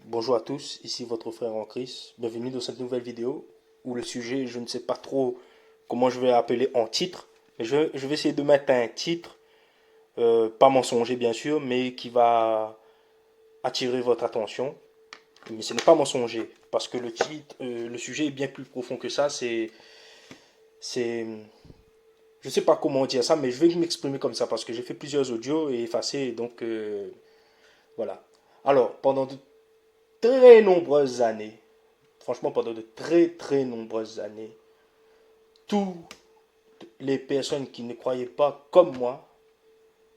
Bonjour à tous, ici votre frère en Christ. Bienvenue dans cette nouvelle vidéo où le sujet, je ne sais pas trop comment je vais appeler en titre, mais je vais essayer de mettre un titre, pas mensonger bien sûr, mais qui va attirer votre attention. Mais ce n'est pas mensonger, parce que le titre, le sujet est bien plus profond que ça. C'est, je ne sais pas comment dire ça, mais je vais m'exprimer comme ça parce que j'ai fait plusieurs audios et effacés, donc voilà. Alors, pendant de très nombreuses années, franchement, pendant de très nombreuses années, toutes les personnes qui ne croyaient pas comme moi,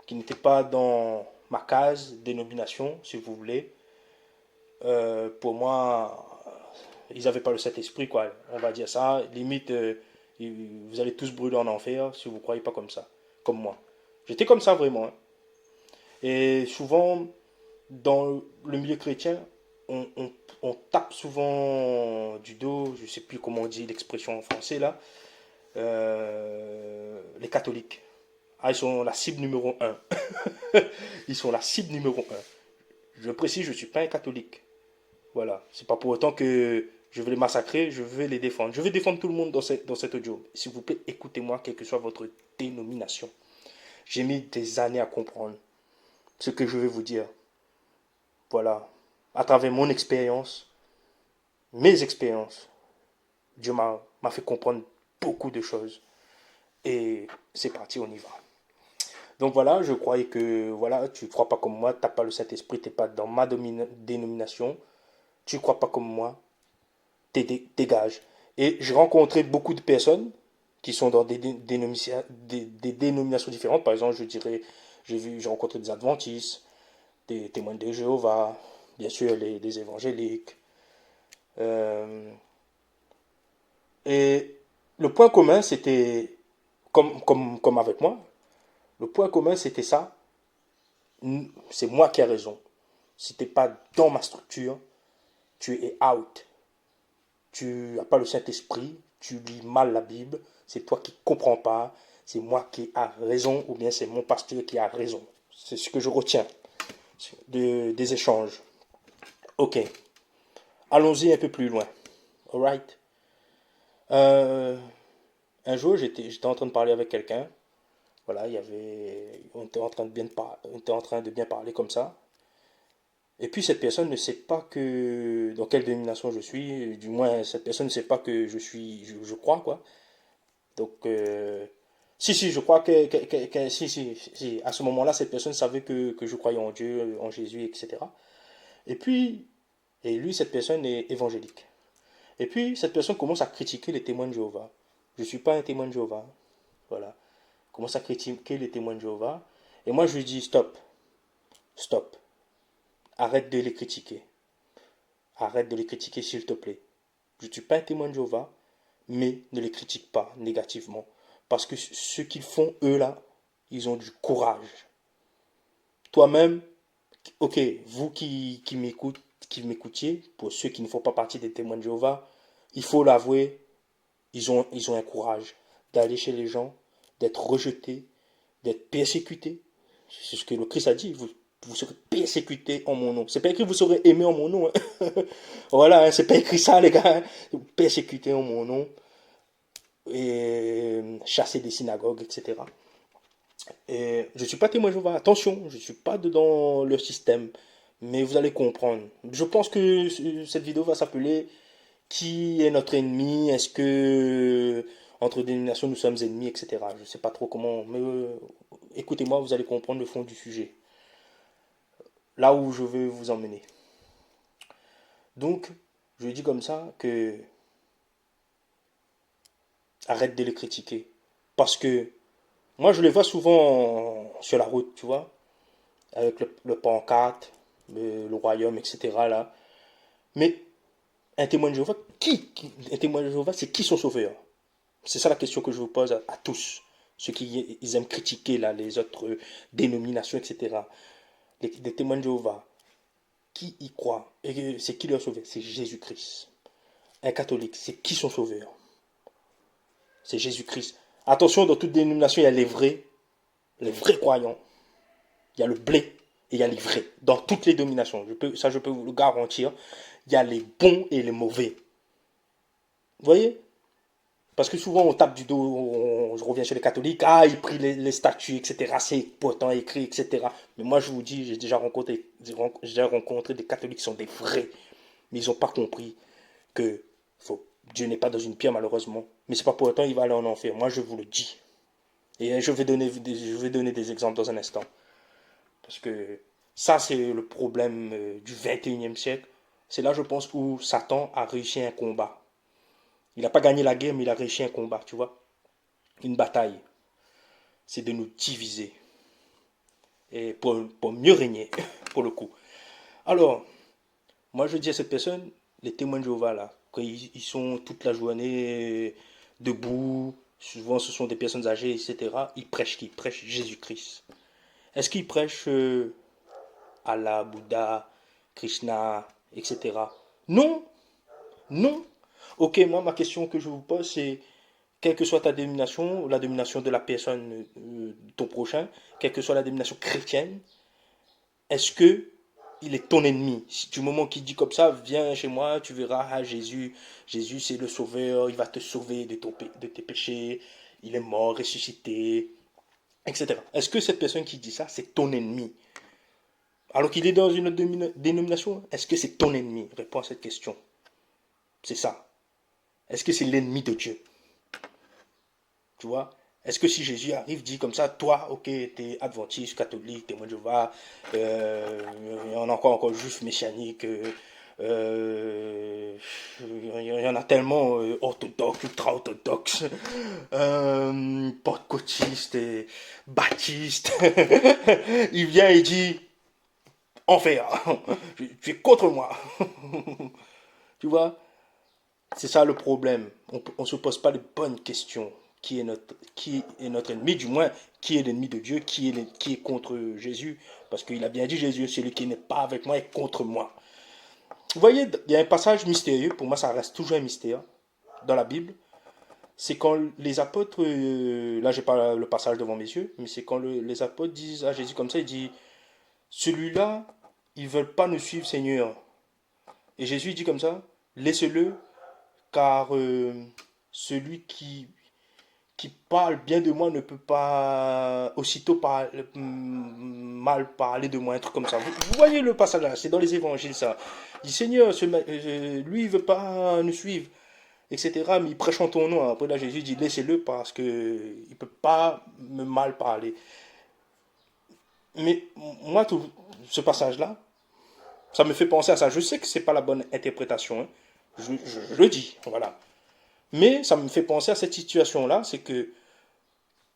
qui n'étaient pas dans ma case, dénomination, si vous voulez, pour moi, ils n'avaient pas le Saint-Esprit, quoi. On va dire ça. Limite, vous allez tous brûler en enfer si vous ne croyez pas comme ça, comme moi. J'étais comme ça vraiment, hein. Et souvent, dans le milieu chrétien, on tape souvent du dos, je ne sais plus comment on dit l'expression en français là, les catholiques. Ah, ils sont la cible numéro un. Ils sont la cible numéro un. Je précise, je ne suis pas un catholique. Voilà. C'est pas pour autant que je vais les massacrer, je vais les défendre. Je vais défendre tout le monde dans cet audio. S'il vous plaît, écoutez-moi, quelle que soit votre dénomination. J'ai mis des années à comprendre ce que je vais vous dire. Voilà. À travers mon expérience, mes expériences, Dieu m'a fait comprendre beaucoup de choses. Et c'est parti, on y va. Donc voilà, je croyais que voilà, tu ne crois pas comme moi, tu n'as pas le Saint-Esprit, tu n'es pas dans ma dénomination, tu ne crois pas comme moi, dégage. Et j'ai rencontré beaucoup de personnes qui sont dans des dénominations différentes. Par exemple, je dirais, j'ai rencontré des adventistes, des témoins de Jéhovah, bien sûr les évangéliques. Euh, et le point commun, c'était, comme avec moi, le point commun, c'était ça. C'est moi qui ai raison. Si tu n'es pas dans ma structure, tu es out. Tu n'as pas le Saint-Esprit, tu lis mal la Bible, c'est toi qui ne comprends pas, c'est moi qui ai raison ou bien c'est mon pasteur qui a raison. C'est ce que je retiens des échanges. Ok, allons-y un peu plus loin. Alright. Euh, un jour, j'étais en train de parler avec quelqu'un. Voilà, on était en train de on était en train de bien parler comme ça. Et puis cette personne ne sait pas que dans quelle dénomination je suis, du moins cette personne ne sait pas que je crois quoi. Donc si je crois si, à ce moment-là cette personne savait que je croyais en Dieu, en Jésus, etc. Et puis et lui cette personne est évangélique. Et puis cette personne commence à critiquer les témoins de Jéhovah. Je ne suis pas un témoin de Jéhovah, voilà. Commence à critiquer les témoins de Jéhovah. Et moi je lui dis stop, stop, arrête de les critiquer. Arrête de les critiquer s'il te plaît. Je ne suis pas un témoin de Jéhovah, mais ne les critique pas négativement. Parce que ce qu'ils font, eux là, ils ont du courage. Toi-même, ok, vous qui m'écoutiez, pour ceux qui ne font pas partie des témoins de Jéhovah, il faut l'avouer, ils ont un courage d'aller chez les gens, d'être rejetés, d'être persécutés. C'est ce que le Christ a dit. Vous serez persécutés en mon nom. C'est pas écrit vous serez aimés en mon nom, hein. Voilà, hein, c'est pas écrit ça, les gars, hein. Persécutés en mon nom et chasser des synagogues, etc. Et je ne suis pas témoin de Jéhovah, attention, je ne suis pas dans le système, mais vous allez comprendre. Je pense que cette vidéo va s'appeler qui est notre ennemi, est-ce que entre dénominations nous sommes ennemis, etc. Je ne sais pas trop comment, mais écoutez-moi, vous allez comprendre le fond du sujet, là où je veux vous emmener. Donc, je dis comme ça que arrête de les critiquer. Parce que moi, je les vois souvent sur la route, tu vois, avec le pancarte, le royaume, etc. Là. Mais un témoin de Jéhovah, un témoin de Jéhovah, c'est qui son sauveur? C'est ça la question que je vous pose à tous. Ceux qui ils aiment critiquer là, les autres dénominations, etc. Les témoins de Jéhovah, qui y croient? Et c'est qui leur sauveur? C'est Jésus-Christ. Un catholique, c'est qui son sauveur? C'est Jésus-Christ. Attention, dans toute dénomination, il y a les vrais croyants. Il y a le blé. et il y a les vrais. Dans toutes les dominations, je peux vous le garantir. Il y a les bons et les mauvais. Vous voyez? Parce que souvent on tape du dos, je reviens chez les catholiques, ah, ils prient les statues, etc. C'est pourtant écrit, etc. Mais moi je vous dis, j'ai déjà rencontré des catholiques qui sont des vrais. Mais ils n'ont pas compris que Dieu n'est pas dans une pierre malheureusement. Mais c'est pas pour autant qu'il va aller en enfer. Moi je vous le dis. Et je vais donner des exemples dans un instant. Parce que ça c'est le problème du 21e siècle. C'est là je pense où Satan a réussi un combat. Il n'a pas gagné la guerre, mais il a réussi un combat, tu vois. Une bataille. C'est de nous diviser. Et pour mieux régner, pour le coup. Alors, moi je dis à cette personne, les témoins de Jéhovah là, quand ils sont toute la journée debout, souvent ce sont des personnes âgées, etc. Ils prêchent qui? Ils prêchent Jésus-Christ. Est-ce qu'ils prêchent Allah, Bouddha, Krishna, etc. Non, non. Ok, moi ma question que je vous pose c'est, quelle que soit ta dénomination, la dénomination de la personne, ton prochain, quelle que soit la dénomination chrétienne, est-ce que il est ton ennemi? Si du moment qu'il dit comme ça, viens chez moi, tu verras, ah, Jésus c'est le sauveur, il va te sauver de tes péchés, il est mort, ressuscité, etc. Est-ce que cette personne qui dit ça, c'est ton ennemi? Alors qu'il est dans une autre dénomination, est-ce que c'est ton ennemi? Réponds à cette question. C'est ça. Est-ce que c'est l'ennemi de Dieu? Tu vois? Est-ce que si Jésus arrive, dit comme ça, toi, ok, t'es adventiste, catholique, témoin de Jéhovah, il y en a encore juif, messianique, il y en a tellement orthodoxes, ultra-orthodoxes, pentecôtistes, baptistes. Il vient et dit, enfer, tu es contre moi. Tu vois? C'est ça le problème. On ne se pose pas les bonnes questions. Qui est notre ennemi, du moins, qui est l'ennemi de Dieu, qui est contre Jésus. Parce qu'il a bien dit, Jésus, celui qui n'est pas avec moi est contre moi. Vous voyez, il y a un passage mystérieux, pour moi ça reste toujours un mystère, dans la Bible. C'est quand les apôtres, là j'ai pas le passage devant mes yeux, mais c'est quand les apôtres disent à Jésus comme ça, il dit, celui-là, ils ne veulent pas nous suivre, Seigneur. Et Jésus dit comme ça, laissez-le, car celui qui parle bien de moi ne peut pas aussitôt mal parler de moi, un truc comme ça. Vous voyez le passage là, c'est dans les évangiles ça. Il dit Seigneur, lui il veut pas nous suivre, etc. Mais il prêche en ton nom. Après là Jésus dit laissez-le parce que il peut pas me mal parler. Mais moi tout ce passage là, ça me fait penser à ça. Je sais que c'est pas la bonne interprétation, hein. Je le dis, voilà. Mais ça me fait penser à cette situation-là, c'est que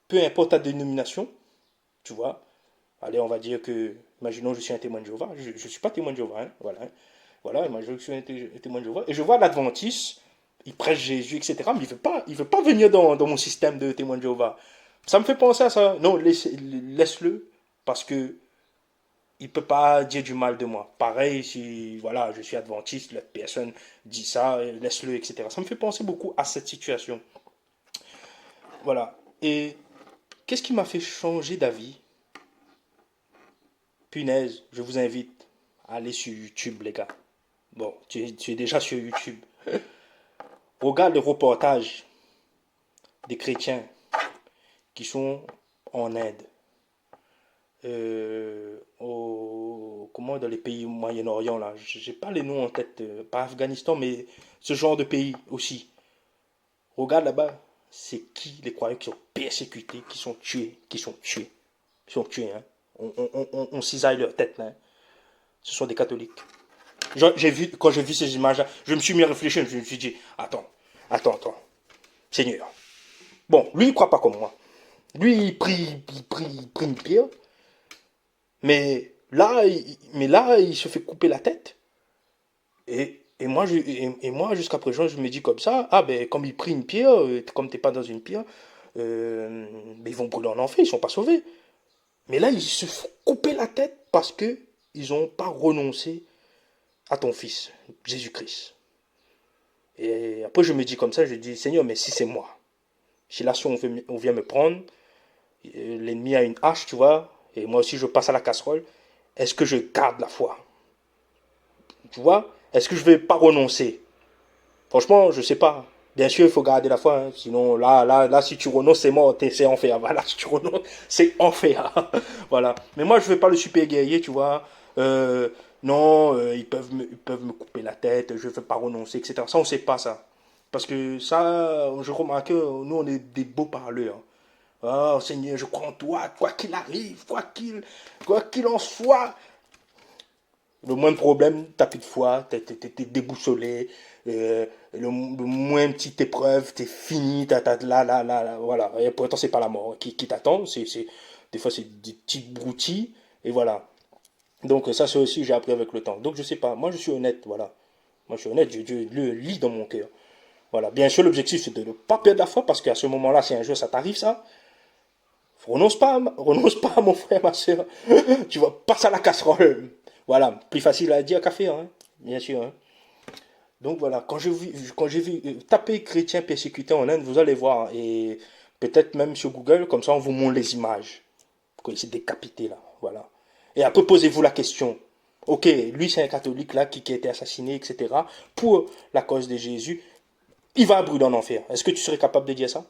peu importe ta dénomination, tu vois, allez, on va dire que, imaginons je suis un témoin de Jéhovah, je ne suis pas témoin de Jéhovah, hein, voilà, hein, voilà, imaginons que je suis un témoin de Jéhovah, et je vois l'Adventiste, il prêche Jésus, etc., mais il veut pas venir dans mon système de témoin de Jéhovah. Ça me fait penser à ça. Non, laisse-le, parce que il peut pas dire du mal de moi. Pareil, si voilà, je suis adventiste, la personne dit ça, laisse-le, etc. Ça me fait penser beaucoup à cette situation. Voilà. Et qu'est-ce qui m'a fait changer d'avis? Punaise, je vous invite à aller sur YouTube, les gars. Bon, tu es déjà sur YouTube. Regarde le reportage des chrétiens qui sont en Inde, comment dans les pays au Moyen-Orient là, j'ai pas les noms en tête, pas Afghanistan, mais ce genre de pays aussi. Regarde là-bas, c'est qui les croyants qui sont persécutés, qui sont tués, qui sont tués, hein. On cisaille leur tête là, hein. Ce sont des catholiques. Quand j'ai vu ces images-là, je me suis mis à réfléchir, je me suis dit, attends, Seigneur. Bon, lui, il ne croit pas comme moi. Lui, il prie une pierre, mais là, il se fait couper la tête. Et moi, jusqu'à présent, je me dis comme ça, ah ben, comme il prie une pierre, comme tu n'es pas dans une pierre, ben, ils vont brûler en enfer, ils ne sont pas sauvés. Mais là, ils se font couper la tête parce que ils n'ont pas renoncé à ton fils, Jésus-Christ. Et après, je me dis comme ça, je dis, Seigneur, mais si c'est moi, si là, si on vient me prendre, l'ennemi a une hache, tu vois, et moi aussi, je passe à la casserole, est-ce que je garde la foi? Tu vois? Est-ce que je vais pas renoncer? Franchement, je sais pas. Bien sûr, il faut garder la foi, hein. Sinon, là, si tu renonces, c'est mort, c'est enfer. Voilà, si tu renonces, c'est enfer. Voilà. Mais moi, je veux pas le super guerrier, tu vois. Euh, non, ils peuvent me couper la tête, je veux pas renoncer, etc. Ça, on sait pas ça. Parce que ça, je remarque que nous, on est des beaux parleurs. Oh Seigneur, je crois en toi, quoi qu'il arrive, quoi qu'il en soit. Le moins de problème, t'as plus de foi, t'es déboussolé. Le moins petite épreuve, t'es fini, voilà. Et pourtant, c'est pas la mort qui t'attend. Des fois, c'est des petites broutilles. Et voilà. Donc, ça, c'est aussi, j'ai appris avec le temps. Donc, je sais pas. Moi, je suis honnête, voilà. Moi, je suis honnête, je le lis dans mon cœur. Voilà. Bien sûr, l'objectif, c'est de ne pas perdre la foi, parce qu'à ce moment-là, si un jour ça t'arrive, ça, renonce pas, mon frère, ma soeur. Tu vas passer à la casserole. Voilà, plus facile à dire qu'à faire, hein, bien sûr. Hein. Donc voilà, quand j'ai vu taper chrétien persécuté en Inde, vous allez voir, et peut-être même sur Google, comme ça on vous montre les images, quand il s'est décapité là, voilà. Et après posez-vous la question, ok, lui c'est un catholique là qui a été assassiné, etc. Pour la cause de Jésus, il va brûler en enfer. Est-ce que tu serais capable de dire ça?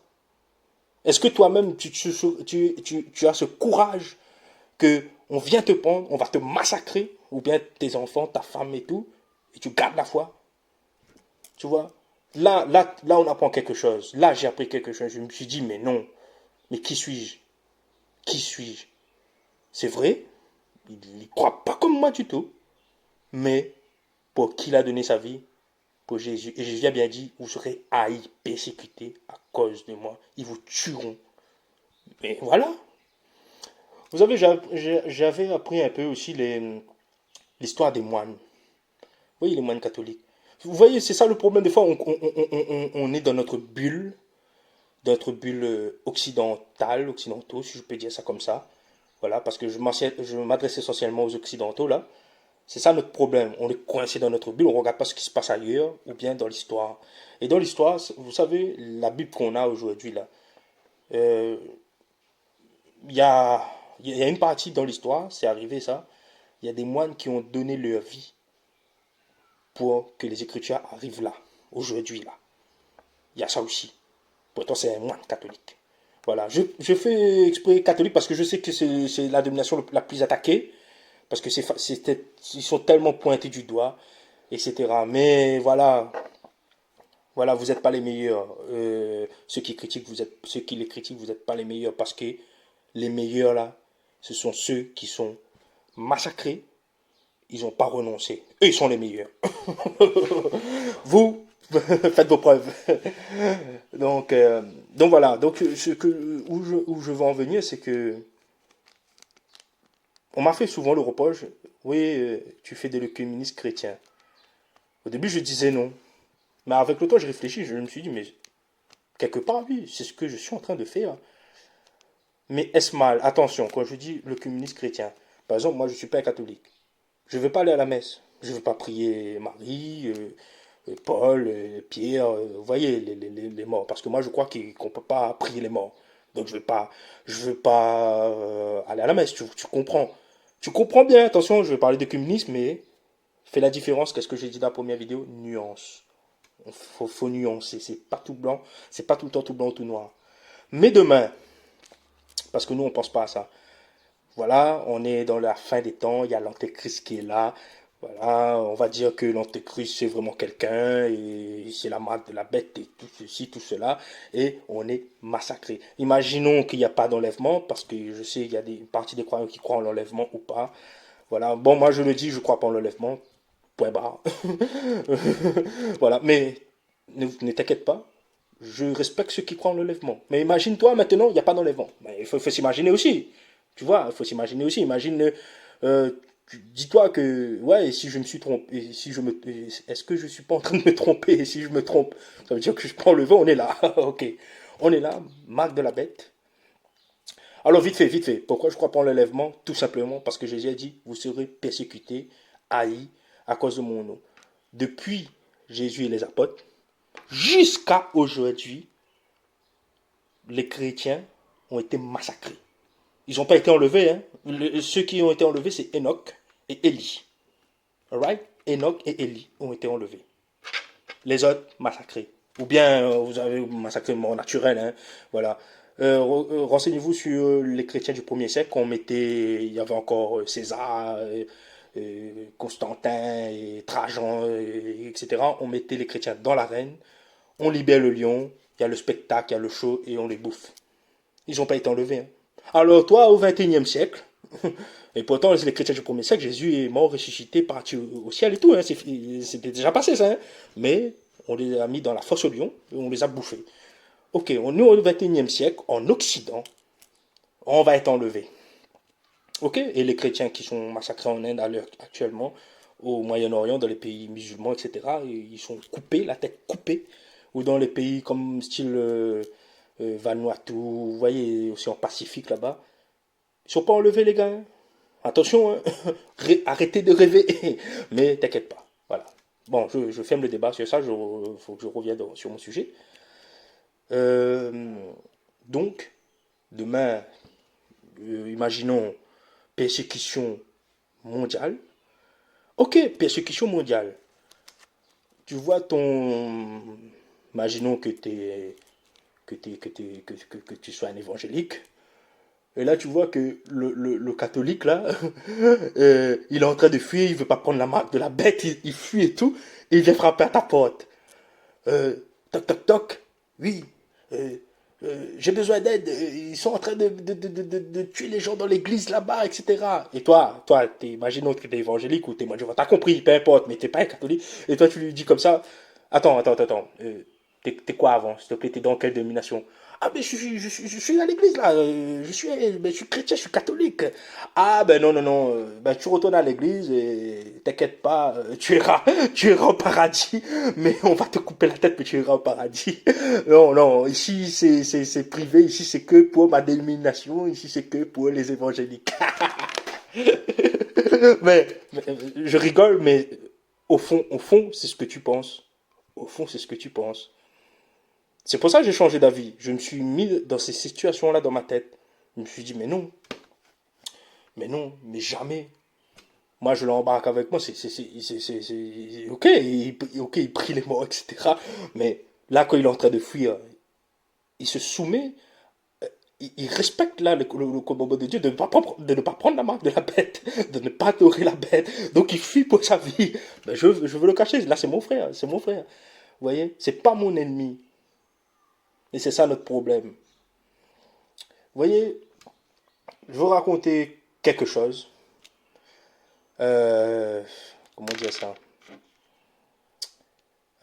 Est-ce que toi-même tu as ce courage que on vient te prendre, on va te massacrer, ou bien tes enfants, ta femme et tout, et tu gardes la foi? Tu vois, là, on apprend quelque chose. Là, j'ai appris quelque chose. Je me suis dit, mais non, mais qui suis-je? Qui suis-je? C'est vrai, il ne croit pas comme moi du tout, mais pour qui il a donné sa vie? Pour Jésus. Et Jésus a bien dit, vous serez haïs, persécutés à cause de moi. Ils vous tueront. Mais voilà. Vous savez, j'avais appris un peu aussi l'histoire des moines. Oui, les moines catholiques. Vous voyez, c'est ça le problème. Des fois, on est dans notre bulle occidentale, occidentaux, si je peux dire ça comme ça. Voilà, parce que je m'adresse essentiellement aux occidentaux, là. C'est ça notre problème. On est coincé dans notre bulle, on ne regarde pas ce qui se passe ailleurs ou bien dans l'histoire. Et dans l'histoire, vous savez, la Bible qu'on a aujourd'hui, là, euh, il y a, il y a une partie dans l'histoire, c'est arrivé ça, il y a des moines qui ont donné leur vie pour que les Écritures arrivent là, aujourd'hui, là. Il y a ça aussi. Pourtant, c'est un moine catholique. Voilà, je fais exprès catholique parce que je sais que c'est la domination la plus attaquée, parce que ils sont tellement pointés du doigt, etc. Mais voilà, voilà, vous n'êtes pas les meilleurs. Ceux qui les critiquent, vous n'êtes pas les meilleurs, parce que les meilleurs là, ce sont ceux qui sont massacrés. Ils n'ont pas renoncé. Eux, ils sont les meilleurs. Vous, faites vos preuves. Donc, euh, donc voilà. Donc, où je veux en venir, c'est que on m'a fait souvent le reproche, oui, tu fais de l'œcuménisme chrétien. Au début, je disais non. Mais avec le temps, je réfléchis, je me suis dit, mais quelque part, oui, c'est ce que je suis en train de faire. Mais est-ce mal? Attention, quand je dis l'œcuménisme chrétien, par exemple, moi, je ne suis pas un catholique. Je ne veux pas aller à la messe. Je ne veux pas prier Marie, Paul, Pierre, vous voyez, les morts. Parce que moi, je crois qu'on ne peut pas prier les morts. Donc, je veux pas aller à la messe, tu comprends. Tu comprends bien, attention, je vais parler de communisme, mais fais la différence, qu'est-ce que j'ai dit dans la première vidéo? Nuance. Faut nuancer, c'est pas tout blanc, c'est pas tout le temps tout blanc ou tout noir. Mais demain, parce que nous, on pense pas à ça. Voilà, on est dans la fin des temps, il y a l'antéchrist qui est là. Voilà, on va dire que l'antéchrist c'est vraiment quelqu'un et c'est la marque de la bête et tout ceci, tout cela, et on est massacré. Imaginons qu'il n'y a pas d'enlèvement, parce que je sais qu'il y a des parties des croyants qui croient en l'enlèvement ou pas. Voilà, bon, moi je le dis, je ne crois pas en l'enlèvement, point barre. Voilà, mais ne t'inquiète pas, je respecte ceux qui croient en l'enlèvement. Mais imagine-toi maintenant, il n'y a pas d'enlèvement. Il faut s'imaginer aussi. Tu vois, il faut s'imaginer aussi. Imagine, euh, dis-toi que, ouais, si je me suis trompé, si je me, est-ce que je suis pas en train de me tromper? Et si je me trompe, ça veut dire que je prends le vent, on est là. Ok. On est là, marque de la bête. Alors, vite fait. Pourquoi je crois pas en l'enlèvement? Tout simplement parce que Jésus a dit, vous serez persécutés, haïs, à cause de mon nom. Depuis Jésus et les apôtres, jusqu'à aujourd'hui, les chrétiens ont été massacrés. Ils n'ont pas été enlevés. Hein. Ceux qui ont été enlevés, c'est Enoch et Élie. Alright? Enoch et Élie ont été enlevés. Les autres, massacrés. Ou bien, vous avez massacré de mort naturelle. Hein. Voilà. Renseignez-vous sur les chrétiens du 1er siècle. On mettait, il y avait encore César, Constantin, et Trajan, etc. On mettait les chrétiens dans l'arène. On libère le lion. Il y a le spectacle, il y a le show et on les bouffe. Ils n'ont pas été enlevés. Hein. Alors toi, au 21e siècle, et pourtant les chrétiens du 1er siècle, Jésus est mort, ressuscité, parti au ciel et tout. Hein. C'était déjà passé ça. Hein. Mais on les a mis dans la fosse au lion et on les a bouffés. Ok, nous au 21e siècle, en Occident, on va être enlevés. Ok, et les chrétiens qui sont massacrés en Inde actuellement, au Moyen-Orient, dans les pays musulmans, etc., ils sont coupés, la tête coupée. Ou dans les pays comme style Vanuatu, vous voyez, aussi en Pacifique là-bas. Ils ne sont pas enlevés, les gars. Hein. Attention, hein. Arrêtez de rêver. Mais t'inquiète pas. Voilà. Bon, je ferme le débat sur ça. Il faut que je revienne sur mon sujet. Donc, demain, imaginons persécution mondiale. Ok, persécution mondiale. Tu vois ton... Imaginons que tu sois un évangélique. Et là, tu vois que le catholique, là, il est en train de fuir, il veut pas prendre la marque de la bête, il fuit et tout, et il vient frapper à ta porte. Toc, toc, toc, oui, j'ai besoin d'aide, ils sont en train de tuer les gens dans l'église là-bas, etc. Et toi, imaginons que tu es évangélique ou tu es t'as compris, peu importe, mais tu n'es pas un catholique, et toi, tu lui dis comme ça, attends, t'es quoi avant, s'il te plaît, t'es dans quelle dénomination? Ah, mais je suis à l'église là, je suis chrétien, je suis catholique. Ah, ben non, non, non, ben tu retournes à l'église et t'inquiète pas, tu iras au paradis, mais on va te couper la tête, mais tu iras au paradis. Non, non, ici c'est privé, ici c'est que pour ma dénomination, ici c'est que pour les évangéliques. mais je rigole, mais au fond, c'est ce que tu penses. Au fond, c'est ce que tu penses. C'est pour ça que j'ai changé d'avis. Je me suis mis dans ces situations-là dans ma tête. Je me suis dit, mais non, mais jamais. Moi, je l'embarque avec moi. Ok, ok, il prie les morts, etc. Mais là, quand il est en train de fuir, il se soumet, il respecte là le commandement de Dieu de ne pas prendre la marque de la bête, de ne pas adorer la bête. Donc, il fuit pour sa vie. Ben, je veux le cacher. Là, c'est mon frère, c'est mon frère. Vous voyez, c'est pas mon ennemi. Et c'est ça notre problème. Vous voyez, je vais vous raconter quelque chose. Euh, comment dire ça?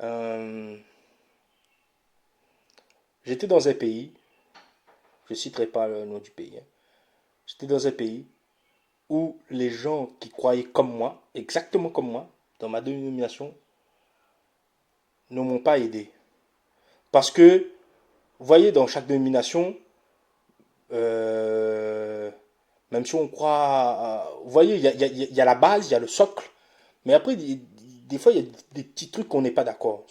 Euh, J'étais dans un pays, je ne citerai pas le nom du pays. Hein. J'étais dans un pays où les gens qui croyaient comme moi, exactement comme moi, dans ma dénomination, ne m'ont pas aidé. Parce que, vous voyez, dans chaque dénomination, euh, même si on croit, vous voyez, il y a la base, il y a le socle, mais après, des fois, il y a des petits trucs qu'on n'est pas d'accord.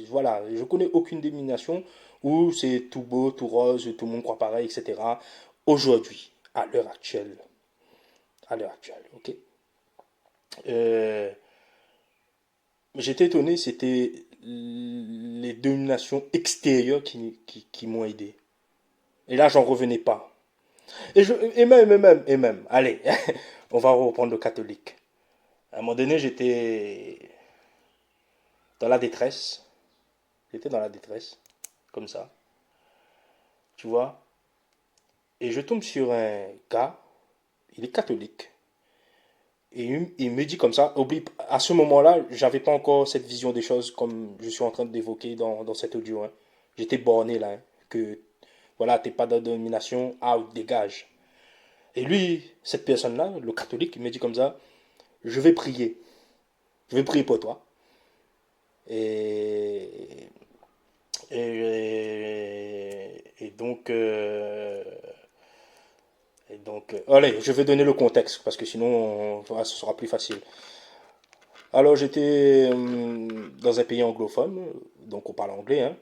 Voilà, je connais aucune dénomination où c'est tout beau, tout rose, tout le monde croit pareil, etc. Aujourd'hui, à l'heure actuelle, ok. Euh, J'étais étonné, c'était les dénominations extérieures qui m'ont aidé. Et là, j'en revenais pas. Et même, allez, on va reprendre le catholique. À un moment donné, j'étais dans la détresse. J'étais dans la détresse, comme ça, tu vois. Et je tombe sur un gars, il est catholique. Et il me dit comme ça, oublie, à ce moment-là, j'avais pas encore cette vision des choses comme je suis en train d'évoquer dans cet audio. Hein. J'étais borné là, hein, que voilà, t'es pas de domination, out, dégage. Et lui, cette personne-là, le catholique, il me dit comme ça, je vais prier. Je vais prier pour toi. Et, et donc, allez, je vais donner le contexte parce que sinon, ce sera plus facile. Alors, j'étais dans un pays anglophone, donc on parle anglais, hein.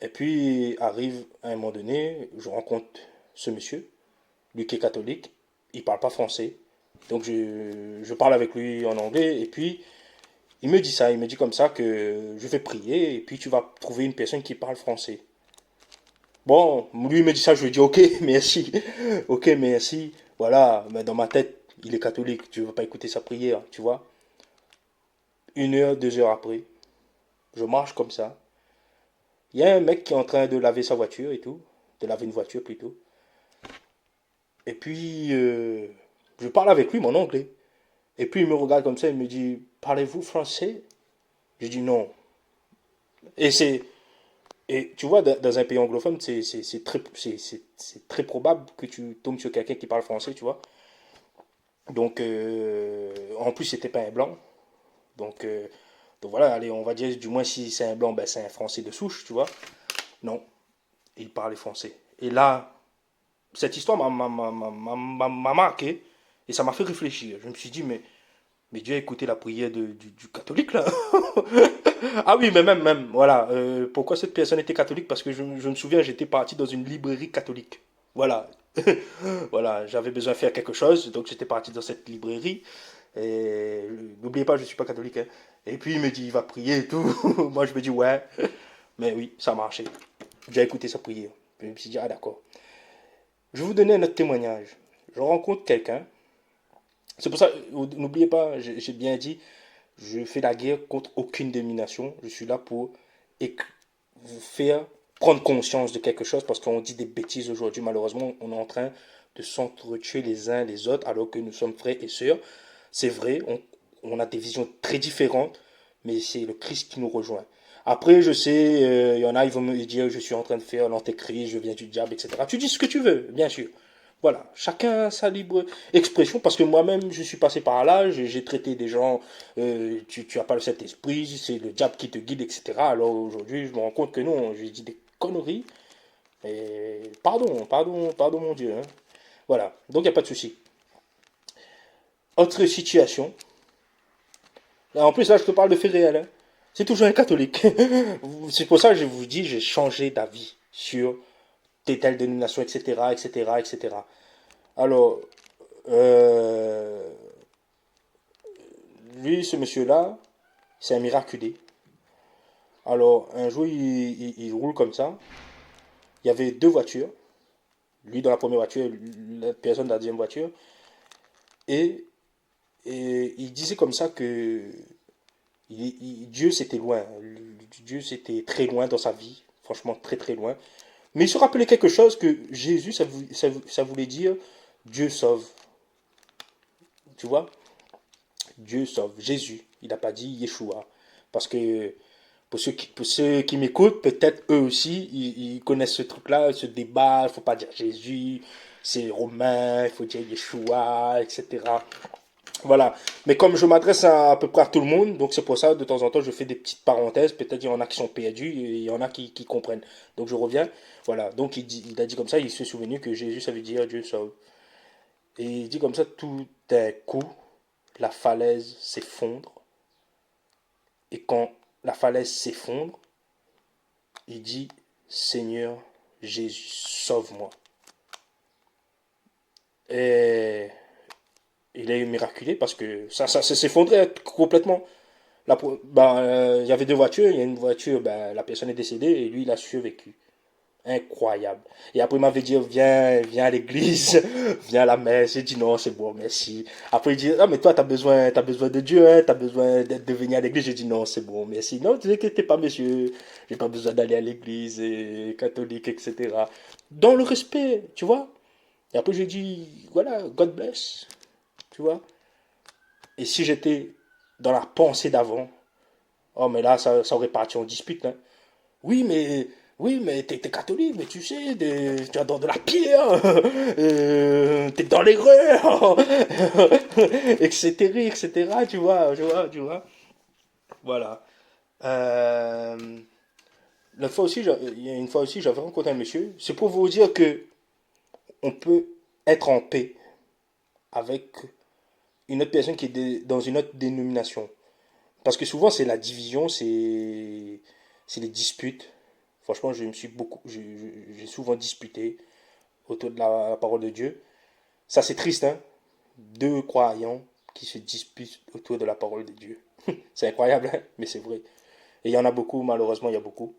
Et puis, arrive à un moment donné, je rencontre ce monsieur. lui qui est catholique, il parle pas français. Donc je parle avec lui en anglais et puis il me dit ça, il me dit comme ça que je vais prier et puis tu vas trouver une personne qui parle français. Bon, lui il me dit ça, je lui dis ok, merci, ok, merci. Voilà, mais dans ma tête, il est catholique, je ne veux pas écouter sa prière, tu vois. 1 heure, 2 heures après, je marche comme ça. Il y a un mec qui est en train de laver sa voiture et tout, de laver une voiture plutôt. Et puis, je parle avec lui, mon anglais. Et puis, il me regarde comme ça, il me dit, parlez-vous français? Je dis non. Et c'est, et tu vois, dans un pays anglophone, c'est très probable que tu tombes sur quelqu'un qui parle français, tu vois. Donc, en plus, c'était pas un blanc. Donc, euh, donc voilà, allez, on va dire, du moins, si c'est un blanc, ben, c'est un français de souche, tu vois. Non, il parlait français. Et là, cette histoire m'a marqué et ça m'a fait réfléchir. Je me suis dit, mais Dieu a écouté la prière du catholique là. Ah oui, mais même, voilà. Pourquoi cette personne était catholique? Parce que je me souviens, j'étais parti dans une librairie catholique. Voilà. Voilà, j'avais besoin de faire quelque chose, donc j'étais parti dans cette librairie. Et n'oubliez pas, je ne suis pas catholique, hein. Et puis il me dit, il va prier et tout. Moi je me dis, ouais. Mais oui, ça a marché. J'ai écouté sa prière. Je me suis dit, ah d'accord. Je vais vous donner un autre témoignage. Je rencontre quelqu'un. C'est pour ça, n'oubliez pas, j'ai bien dit, je fais la guerre contre aucune domination. Je suis là pour vous faire prendre conscience de quelque chose parce qu'on dit des bêtises aujourd'hui. Malheureusement, on est en train de s'entretuer les uns les autres alors que nous sommes frères et sœurs. C'est vrai, on a des visions très différentes, mais c'est le Christ qui nous rejoint. Après, je sais, il y en a, ils vont me dire, je suis en train de faire l'antéchrist, je viens du diable, etc. Tu dis ce que tu veux, bien sûr. Voilà, chacun a sa libre expression, parce que moi-même, je suis passé par là, j'ai traité des gens, tu as pas le Saint-Esprit, c'est le diable qui te guide, etc. Alors aujourd'hui, je me rends compte que non, j'ai dit des conneries, et pardon mon Dieu, hein. Voilà, donc il n'y a pas de souci. Autre situation, en plus là je te parle de faits réels, hein. C'est toujours un catholique. C'est pour ça que je vous dis, j'ai changé d'avis sur telle dénomination, etc., etc., etc. Alors, euh, lui, ce monsieur-là, c'est un miraculé. Alors, un jour, il roule comme ça. Il y avait 2 voitures. Lui dans la première voiture, la personne dans la deuxième voiture. Et, et il disait comme ça que Dieu, c'était loin. Dieu, c'était très loin dans sa vie. Franchement, très très loin. Mais il se rappelait quelque chose que Jésus, ça voulait dire Dieu sauve. Tu vois? Dieu sauve. Jésus. Il n'a pas dit Yeshua. Parce que pour ceux qui m'écoutent, peut-être eux aussi, ils connaissent ce truc-là, ce débat. Il ne faut pas dire Jésus, c'est romain, il faut dire Yeshua, etc. Voilà. Mais comme je m'adresse à peu près à tout le monde, donc c'est pour ça, de temps en temps, je fais des petites parenthèses. Peut-être il y en a qui sont perdus et il y en a qui comprennent. Donc je reviens. Voilà. Donc il a dit comme ça, il s'est souvenu que Jésus, ça veut dire Dieu sauve. Et il dit comme ça, tout d'un coup, la falaise s'effondre. Et quand la falaise s'effondre, il dit, Seigneur Jésus, sauve-moi. Et il est miraculé parce que ça s'effondrait complètement. Il y avait 2 voitures, il y a une voiture, ben, la personne est décédée et lui, il a survécu. Incroyable. Et après, il m'avait dit, viens à l'église, viens à la messe. J'ai dit, non, c'est bon, merci. Après, il dit, ah, mais toi, t'as besoin de Dieu, hein, t'as besoin de venir à l'église. J'ai dit, non, c'est bon, merci. Non, ne vous inquiétez pas, monsieur. J'ai pas besoin d'aller à l'église, catholique, etc. Dans le respect, tu vois. Et après, j'ai dit, voilà, God bless, tu vois. Et si j'étais dans la pensée d'avant, oh, mais là, ça aurait parti en dispute, hein. Oui, mais t'es catholique, mais tu sais, tu adores de la pierre, t'es dans l'erreur, etc., etc., tu vois. Voilà. Euh, il y a une fois aussi, j'avais rencontré un monsieur. C'est pour vous dire que on peut être en paix avec une autre personne qui est dans une autre dénomination. Parce que souvent, c'est la division, c'est les disputes. Franchement, je me suis beaucoup, j'ai souvent disputé autour de la parole de Dieu. Ça, c'est triste, hein. Deux croyants qui se disputent autour de la parole de Dieu. C'est incroyable, hein, mais c'est vrai. Et il y en a beaucoup, malheureusement, il y a beaucoup.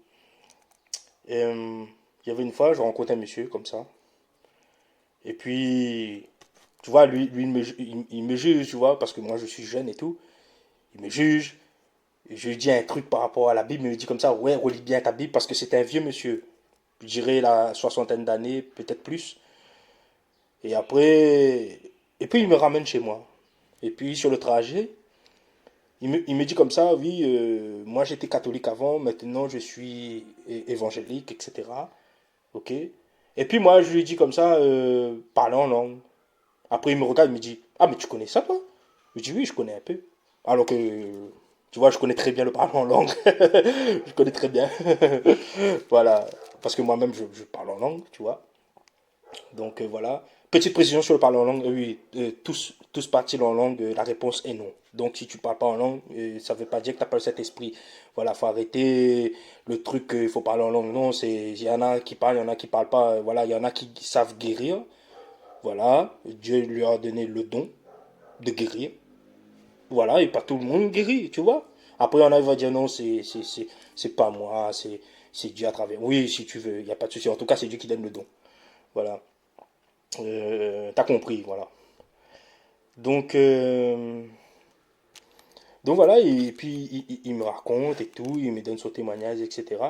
Et, il y avait une fois, je rencontre un monsieur comme ça. Et puis, tu vois, lui il me juge, tu vois, parce que moi, je suis jeune et tout. Il me juge. Et je lui dis un truc par rapport à la Bible. Il me dit comme ça, ouais, relis bien ta Bible, parce que c'est un vieux monsieur. Je dirais la soixantaine d'années, peut-être plus. Et après, et puis il me ramène chez moi. Et puis sur le trajet, il me dit comme ça, oui, moi j'étais catholique avant, maintenant je suis évangélique, etc. Ok. Et puis moi je lui dis comme ça, parlons en langue. Après il me regarde, il me dit, ah mais tu connais ça toi? Je dis oui, je connais un peu. Alors que, tu vois, je connais très bien le parler en langue. Je connais très bien. Voilà. Parce que moi-même je parle en langue, tu vois. Donc voilà. Petite précision sur le parler en langue. Oui, tous parlent en langue. La réponse est non. Donc si tu parles pas en langue, ça veut pas dire que tu n'as pas le Saint-Esprit. Voilà, faut arrêter le truc qu'il faut parler en langue. Non, il y en a qui parlent, il y en a qui parlent pas. Voilà, il y en a qui savent guérir. Voilà, Dieu lui a donné le don de guérir. Voilà, et pas tout le monde guérit, tu vois. Après, on va dire non, c'est pas moi, c'est Dieu à travers. Oui, si tu veux, il n'y a pas de souci. En tout cas, c'est Dieu qui donne le don. Voilà. T'as compris, voilà. Donc, donc voilà, et puis il me raconte et tout, il me donne son témoignage, etc.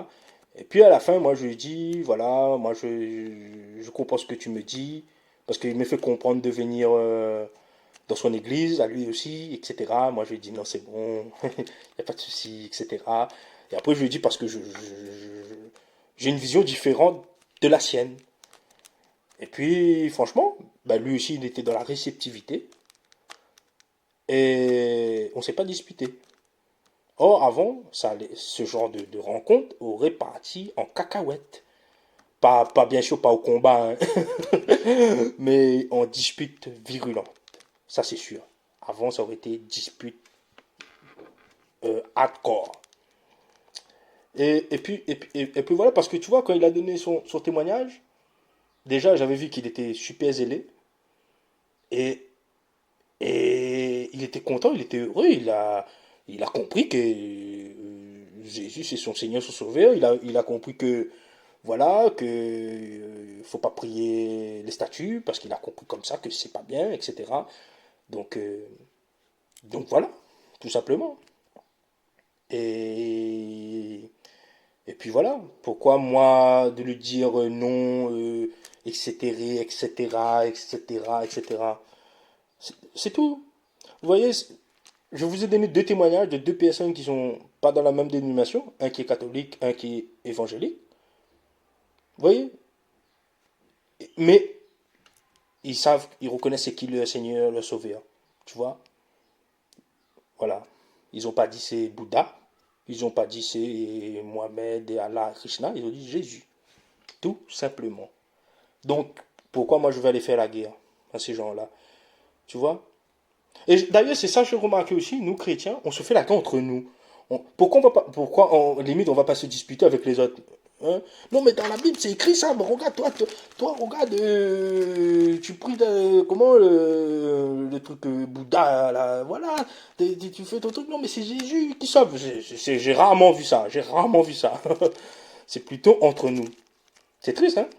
Et puis à la fin, moi je lui dis, voilà, moi je comprends ce que tu me dis, parce qu'il me fait comprendre de venir dans son église, à lui aussi, etc. Moi je lui dis, non, c'est bon, il n'y a pas de souci, etc. Et après je lui dis, parce que j'ai une vision différente de la sienne. Et puis franchement, bah, lui aussi, il était dans la réceptivité. Et on ne s'est pas disputé. Or, avant, ce genre de rencontre aurait parti en cacahuète. Pas bien sûr, pas au combat, hein, mais en dispute virulente. Ça, c'est sûr. Avant, ça aurait été dispute hardcore. Et puis voilà, parce que tu vois, quand il a donné son témoignage, déjà, j'avais vu qu'il était super zélé. Et, et il était content, il était heureux. Il a compris que Jésus, c'est son Seigneur, son Sauveur. Il a compris que voilà, que faut pas prier les statues parce qu'il a compris comme ça que c'est pas bien, etc. Donc, donc voilà, tout simplement. Et, et puis voilà, pourquoi moi de lui dire non, etc., etc., etc., etc. C'est tout. Vous voyez, je vous ai donné deux témoignages de deux personnes qui sont pas dans la même dénomination, un qui est catholique, un qui est évangélique. Vous voyez, mais ils savent, ils reconnaissent c'est qui le Seigneur, le Sauveur. Tu vois, voilà. Ils n'ont pas dit c'est Bouddha, ils n'ont pas dit c'est Mohamed, Allah, Krishna, ils ont dit Jésus. Tout simplement. Donc, pourquoi moi je vais aller faire la guerre à ces gens-là? Tu vois? Et d'ailleurs, c'est ça que je remarque aussi, nous chrétiens, on se fait la guerre entre nous. Pourquoi, limite, on va pas se disputer avec les autres? Hein? Non, mais dans la Bible, c'est écrit ça. Mais regarde, toi regarde, tu pries comment le truc Bouddha, là, voilà, tu fais ton truc. Non, mais c'est Jésus qui sauve. J'ai rarement vu ça. J'ai rarement vu ça. C'est plutôt entre nous. C'est triste, hein?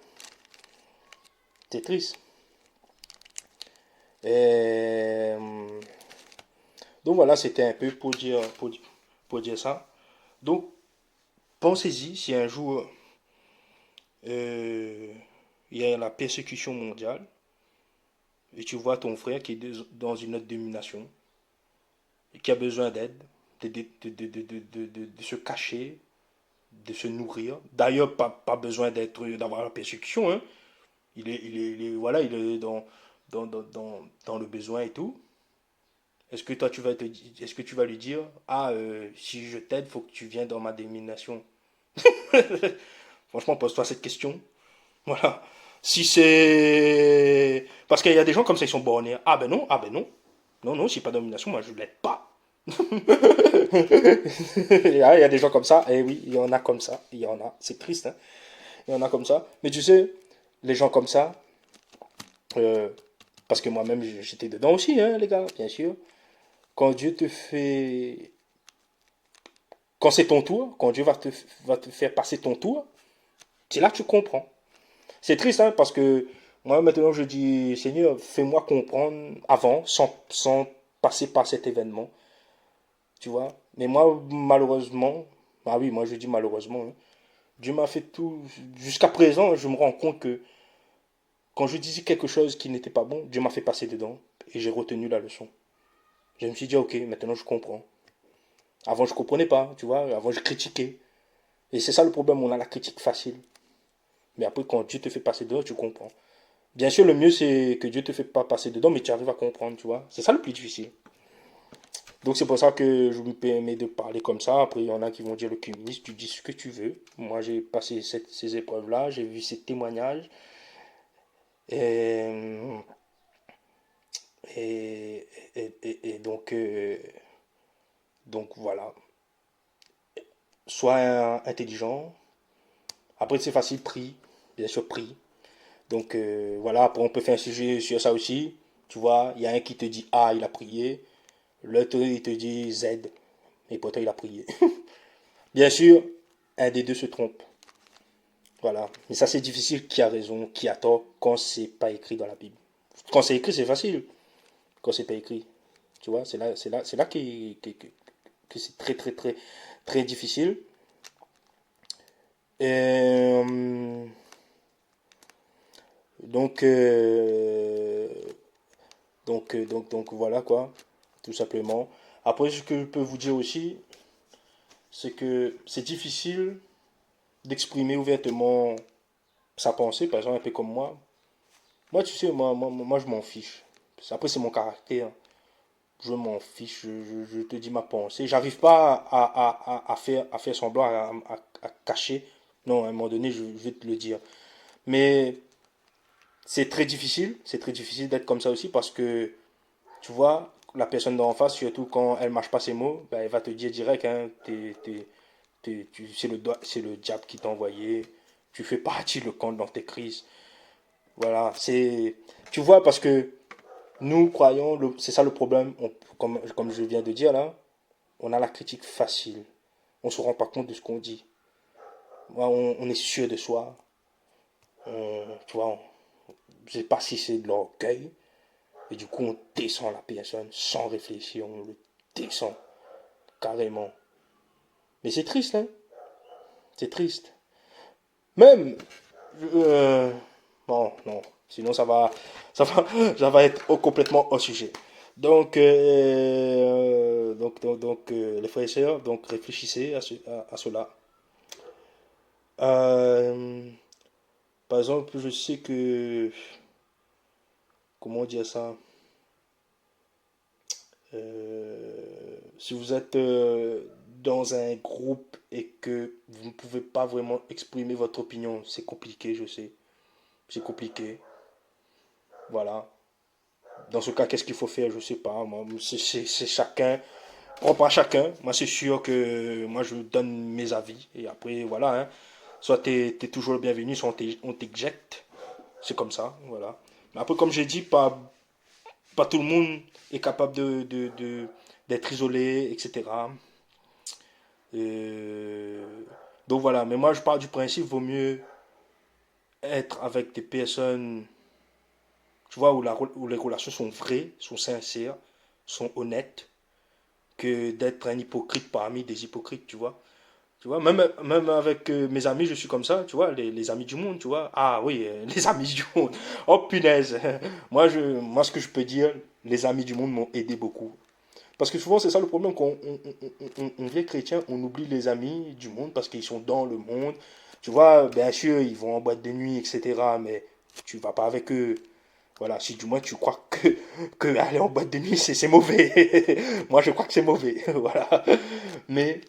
C'est triste. Et, donc voilà, c'était un peu pour dire ça. Donc, pensez-y si un jour euh, il y a la persécution mondiale et tu vois ton frère qui est dans une autre domination et qui a besoin d'aide, de se cacher, de se nourrir. D'ailleurs, pas besoin d'avoir la persécution. Hein. Voilà, il est dans le besoin et tout. Est-ce que toi, est-ce que tu vas lui dire, ah, si je t'aide, faut que tu viennes dans ma domination? Franchement, pose-toi cette question. Voilà. Si c'est... Parce qu'il y a des gens comme ça, ils sont bornés. Ah ben non, ah ben non. Non, non, si pas de domination, moi je ne l'aide pas. Il y a des gens comme ça, et oui, il y en a comme ça. Il y en a. C'est triste, hein. Il y en a comme ça. Mais tu sais, les gens comme ça, euh, Parce que moi-même, j'étais dedans aussi, hein, les gars, bien sûr. Quand Dieu te fait... Quand c'est ton tour, quand Dieu va te faire passer ton tour, c'est là que tu comprends. C'est triste, hein, parce que moi, maintenant, je dis, Seigneur, fais-moi comprendre avant, sans passer par cet événement. Tu vois. Mais moi, malheureusement, ah oui, moi je dis malheureusement, hein, Dieu m'a fait tout. Jusqu'à présent, je me rends compte que quand je disais quelque chose qui n'était pas bon, Dieu m'a fait passer dedans et j'ai retenu la leçon. Je me suis dit, ok, maintenant je comprends. Avant, je ne comprenais pas, tu vois. Avant, je critiquais. Et c'est ça le problème, on a la critique facile. Mais après, quand Dieu te fait passer dedans, tu comprends. Bien sûr, le mieux, c'est que Dieu te fait pas passer dedans, mais tu arrives à comprendre, tu vois. C'est ça le plus difficile. Donc c'est pour ça que je me permets de parler comme ça. Après, il y en a qui vont dire le communiste, tu dis ce que tu veux. Moi, j'ai passé ces épreuves-là, j'ai vu ces témoignages. Et, et donc voilà. Sois intelligent. Après, c'est facile, prie. Bien sûr, prie. Donc voilà, après, on peut faire un sujet sur ça aussi. Tu vois, il y a un qui te dit A, il a prié. L'autre, il te dit Z. Et pourtant, il a prié. Bien sûr, un des deux se trompe. Voilà. Mais ça, c'est difficile. Qui a raison, qui a tort quand c'est pas écrit dans la Bible. Quand c'est écrit, c'est facile. Quand c'est pas écrit, tu vois, c'est là que c'est très, très, très, très difficile. Et, donc, donc, voilà quoi, tout simplement. Après, ce que je peux vous dire aussi, c'est que c'est difficile d'exprimer ouvertement sa pensée, par exemple, un peu comme moi. Moi, tu sais, moi je m'en fiche. Après, c'est mon caractère. Je m'en fiche, je te dis ma pensée. J'arrive pas à faire semblant, à cacher. Non, à un moment donné, je vais te le dire. Mais c'est très difficile d'être comme ça aussi parce que, tu vois, la personne d'en face, surtout quand elle mâche pas ses mots, ben, elle va te dire direct, hein, c'est le diable qui t'a envoyé, tu fais partie le compte dans tes crises. Voilà, tu vois, parce que nous, croyons, c'est ça le problème, comme je viens de dire là, on a la critique facile. On ne se rend pas compte de ce qu'on dit. On est sûr de soi. Tu vois, je ne sais pas si c'est de l'orgueil. Et du coup, on descend la personne sans réfléchir. On le descend carrément. Mais c'est triste, hein. C'est triste. Même. euh, bon, non. Sinon, ça va être complètement hors sujet. Donc, les frères et sœurs, donc réfléchissez à cela. Euh, Par exemple, je sais que, comment dire ça, si vous êtes dans un groupe et que vous ne pouvez pas vraiment exprimer votre opinion, c'est compliqué, je sais. C'est compliqué. Voilà. Dans ce cas, qu'est-ce qu'il faut faire? Je sais pas. Moi, c'est chacun, propre à chacun. Moi, c'est sûr que moi, je donne mes avis. Et après, voilà. Hein. Soit tu es toujours le bienvenu, soit on t'éjecte. C'est comme ça. Voilà. Mais après, comme j'ai dit, pas tout le monde est capable d'être isolé, etc. Euh, donc voilà, mais moi je pars du principe, vaut mieux être avec des personnes, tu vois, où les relations sont vraies, sont sincères, sont honnêtes, que d'être un hypocrite parmi des hypocrites, tu vois. Tu vois, même avec mes amis, je suis comme ça, tu vois, les amis du monde, tu vois. Ah oui, les amis du monde. Oh punaise. Moi, ce que je peux dire, les amis du monde m'ont aidé beaucoup. Parce que souvent, c'est ça le problème, quand on vient chrétien, on oublie les amis du monde parce qu'ils sont dans le monde. Tu vois, bien sûr, ils vont en boîte de nuit, etc. Mais tu vas pas avec eux. Voilà, si du moins tu crois que aller en boîte de nuit, c'est mauvais. Moi, je crois que c'est mauvais. Voilà. Mais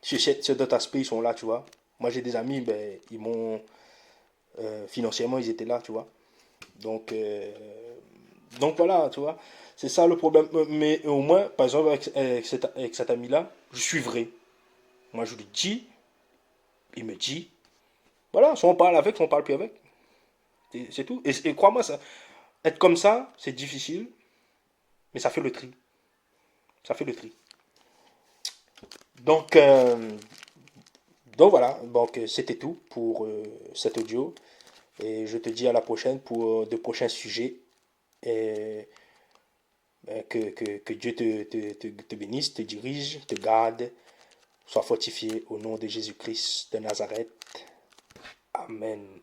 sur d'autres aspects, ils sont là, tu vois. Moi, j'ai des amis, ben, ils m'ont. Financièrement, ils étaient là, tu vois. Donc, euh, donc voilà, tu vois. C'est ça le problème. Mais au moins, par exemple, avec cet ami-là, je suis vrai. Moi, je lui dis, il me dit. Voilà, soit on parle avec, soit on parle plus avec. C'est tout. Et crois-moi, ça. Être comme ça, c'est difficile, mais ça fait le tri. Ça fait le tri. Donc, euh, donc voilà, donc c'était tout pour cet audio. Et je te dis à la prochaine pour de prochains sujets. Et que Dieu te bénisse, te dirige, te garde, soit fortifié au nom de Jésus-Christ de Nazareth. Amen.